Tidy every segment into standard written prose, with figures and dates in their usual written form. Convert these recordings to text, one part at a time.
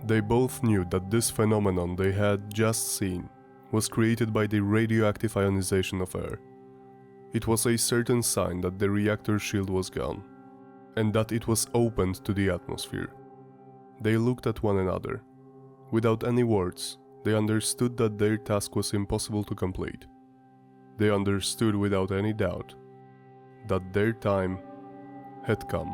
They both knew that this phenomenon they had just seen was created by the radioactive ionization of air. It was a certain sign that the reactor shield was gone, and that it was opened to the atmosphere. They looked at one another. Without any words, they understood that their task was impossible to complete. They understood without any doubt that their time had come.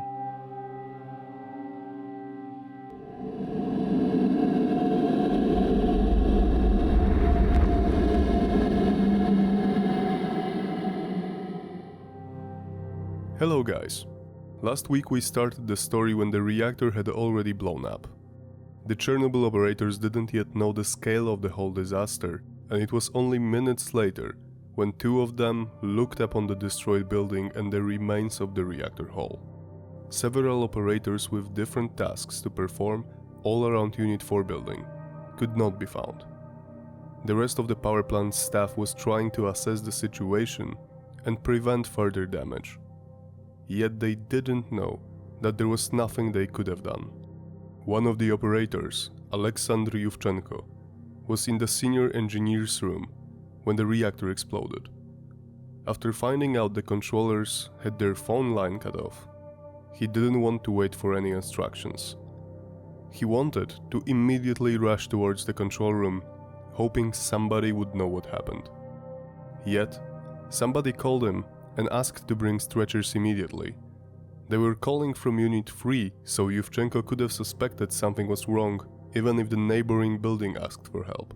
Hello guys. Last week we started the story when the reactor had already blown up. The Chernobyl operators didn't yet know the scale of the whole disaster, and it was only minutes later when two of them looked upon the destroyed building and the remains of the reactor hull. Several operators with different tasks to perform all around Unit 4 building could not be found. The rest of the power plant staff was trying to assess the situation and prevent further damage. Yet they didn't know that there was nothing they could have done. One of the operators, Aleksandr Yuvchenko, was in the senior engineer's room when the reactor exploded. After finding out the controllers had their phone line cut off, he didn't want to wait for any instructions. He wanted to immediately rush towards the control room, hoping somebody would know what happened. Yet, somebody called him and asked to bring stretchers immediately. They were calling from Unit 3, so Yuvchenko could have suspected something was wrong even if the neighboring building asked for help.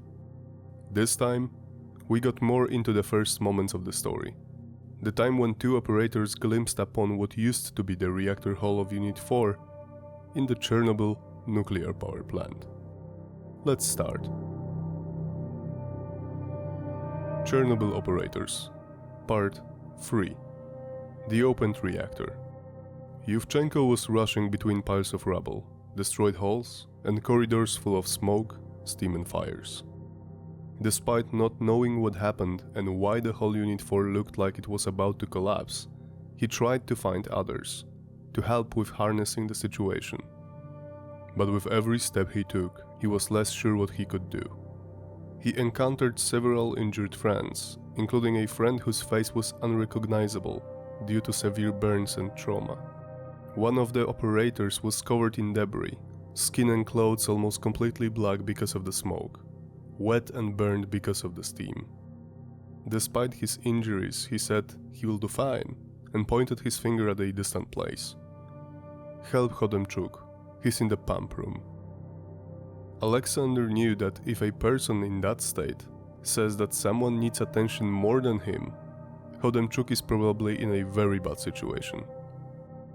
This time, we got more into the first moments of the story. The time when two operators glimpsed upon what used to be the reactor hull of Unit 4 in the Chernobyl nuclear power plant. Let's start. Chernobyl operators, Part 3. The opened reactor. Yuvchenko was rushing between piles of rubble, destroyed halls, and corridors full of smoke, steam and fires. Despite not knowing what happened and why the whole Unit 4 looked like it was about to collapse, he tried to find others, to help with harnessing the situation. But with every step he took, he was less sure what he could do. He encountered several injured friends, including a friend whose face was unrecognizable due to severe burns and trauma. One of the operators was covered in debris, skin and clothes almost completely black because of the smoke, wet and burned because of the steam. Despite his injuries, he said he will do fine and pointed his finger at a distant place. Help Chodemchuk, he's in the pump room. Aleksandr knew that if a person in that state says that someone needs attention more than him, Chodemchuk is probably in a very bad situation.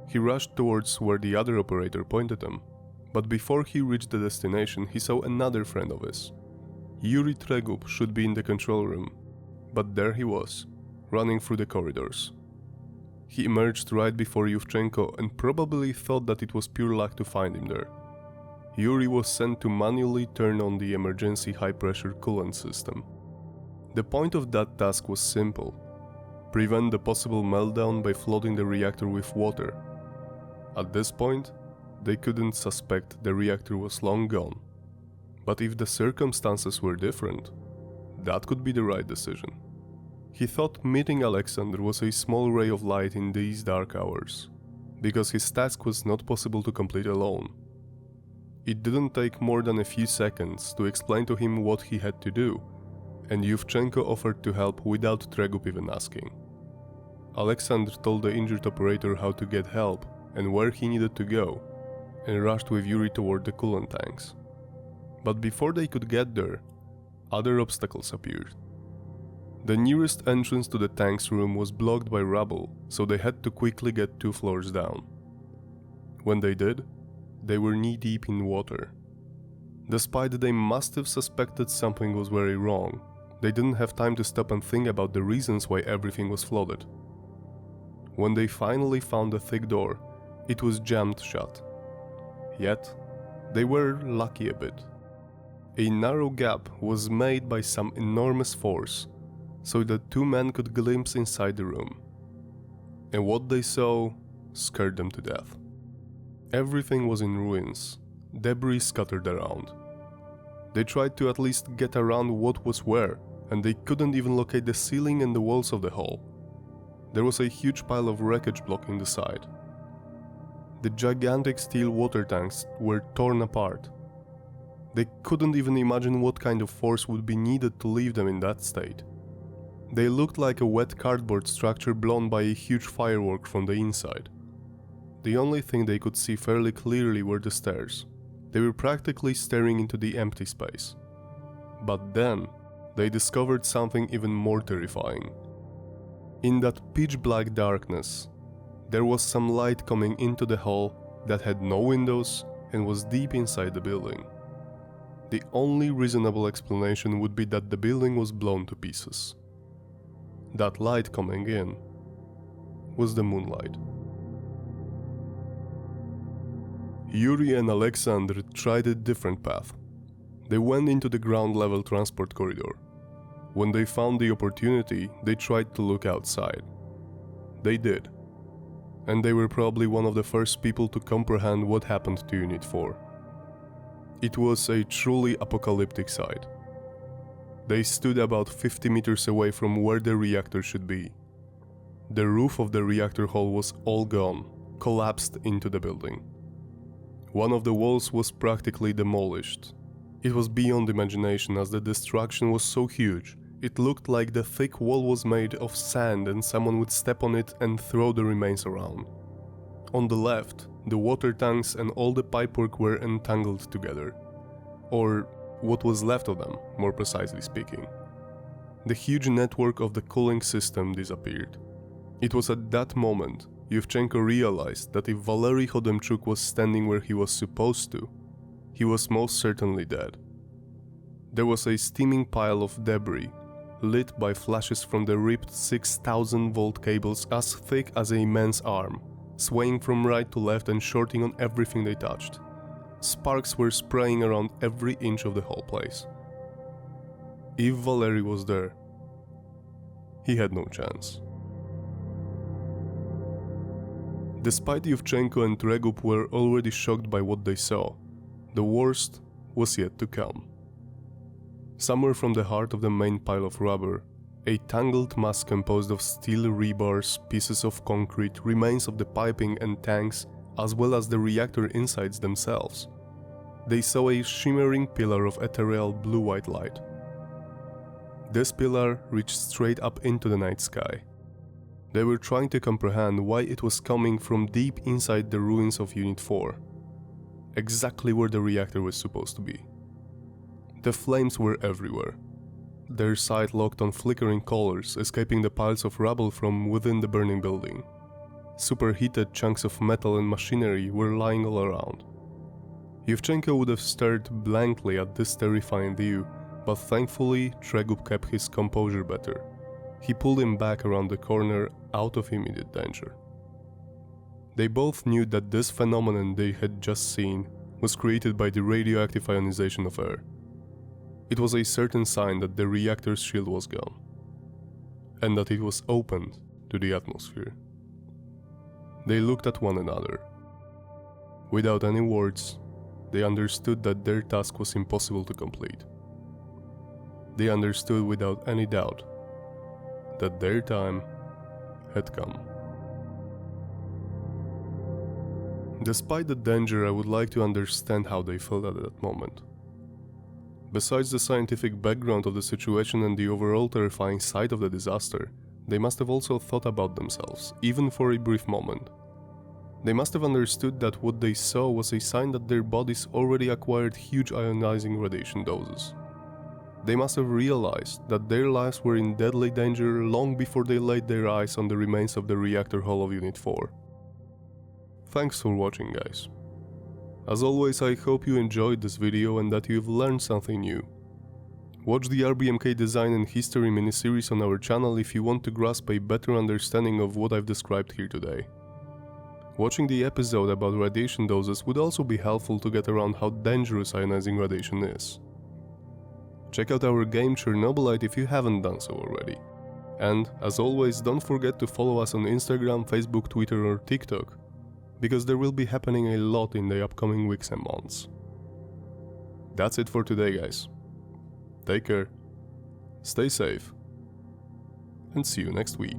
He rushed towards where the other operator pointed him, but before he reached the destination he saw another friend of his. Yuri Tregub should be in the control room, but there he was, running through the corridors. He emerged right before Yuvchenko and probably thought that it was pure luck to find him there. Yuri was sent to manually turn on the emergency high-pressure coolant system. The point of that task was simple: prevent the possible meltdown by flooding the reactor with water. At this point, they couldn't suspect the reactor was long gone. But if the circumstances were different, that could be the right decision. He thought meeting Aleksandr was a small ray of light in these dark hours, because his task was not possible to complete alone. It didn't take more than a few seconds to explain to him what he had to do, and Yuvchenko offered to help without Tregub even asking. Aleksandr told the injured operator how to get help and where he needed to go, and rushed with Yuri toward the coolant tanks. But before they could get there, other obstacles appeared. The nearest entrance to the tanks room was blocked by rubble, so they had to quickly get 2 floors down. When they did, they were knee-deep in water. Despite they must have suspected something was very wrong, they didn't have time to stop and think about the reasons why everything was flooded. When they finally found a thick door, it was jammed shut. Yet, they were lucky a bit. A narrow gap was made by some enormous force, so that 2 men could glimpse inside the room. And what they saw scared them to death. Everything was in ruins, debris scattered around. They tried to at least get around what was where, and they couldn't even locate the ceiling and the walls of the hall. There was a huge pile of wreckage blocking the side. The gigantic steel water tanks were torn apart. They couldn't even imagine what kind of force would be needed to leave them in that state. They looked like a wet cardboard structure blown by a huge firework from the inside. The only thing they could see fairly clearly were the stairs. They were practically staring into the empty space. But then, they discovered something even more terrifying. In that pitch-black darkness, there was some light coming into the hall that had no windows and was deep inside the building. The only reasonable explanation would be that the building was blown to pieces. That light coming in was the moonlight. Yuri and Aleksandr tried a different path. They went into the ground-level transport corridor. When they found the opportunity, they tried to look outside. They did. And they were probably one of the first people to comprehend what happened to Unit 4. It was a truly apocalyptic sight. They stood about 50 meters away from where the reactor should be. The roof of the reactor hall was all gone, collapsed into the building. One of the walls was practically demolished. It was beyond imagination as the destruction was so huge. It looked like the thick wall was made of sand and someone would step on it and throw the remains around. On the left, the water tanks and all the pipework were entangled together. Or what was left of them, more precisely speaking. The huge network of the cooling system disappeared. It was at that moment Yuvchenko realized that if Valery Chodemchuk was standing where he was supposed to, he was most certainly dead. There was a steaming pile of debris, lit by flashes from the ripped 6,000-volt cables as thick as a man's arm, swaying from right to left and shorting on everything they touched. Sparks were spraying around every inch of the whole place. If Valery was there, he had no chance. Despite Yuvchenko and Tregub were already shocked by what they saw, the worst was yet to come. Somewhere from the heart of the main pile of rubber, a tangled mass composed of steel rebars, pieces of concrete, remains of the piping and tanks, as well as the reactor insides themselves. They saw a shimmering pillar of ethereal blue-white light. This pillar reached straight up into the night sky. They were trying to comprehend why it was coming from deep inside the ruins of Unit 4, exactly where the reactor was supposed to be. The flames were everywhere. Their sight locked on flickering colors, escaping the piles of rubble from within the burning building. Superheated chunks of metal and machinery were lying all around. Yuvchenko would have stared blankly at this terrifying view, but thankfully Tregub kept his composure better. He pulled him back around the corner out of immediate danger. They both knew that this phenomenon they had just seen was created by the radioactive ionization of air. It was a certain sign that the reactor's shield was gone, and that it was opened to the atmosphere. They looked at one another. Without any words, they understood that their task was impossible to complete. They understood without any doubt that their time had come. Despite the danger, I would like to understand how they felt at that moment. Besides the scientific background of the situation and the overall terrifying sight of the disaster, they must have also thought about themselves, even for a brief moment. They must have understood that what they saw was a sign that their bodies already acquired huge ionizing radiation doses. They must have realized that their lives were in deadly danger long before they laid their eyes on the remains of the reactor hull of Unit 4. Thanks for watching, guys. As always, I hope you enjoyed this video and that you've learned something new. Watch the RBMK Design and History miniseries on our channel if you want to grasp a better understanding of what I've described here today. Watching the episode about radiation doses would also be helpful to get around how dangerous ionizing radiation is. Check out our game Chernobylite if you haven't done so already. And, as always, don't forget to follow us on Instagram, Facebook, Twitter or TikTok, because there will be happening a lot in the upcoming weeks and months. That's it for today, guys. Take care, stay safe, and see you next week.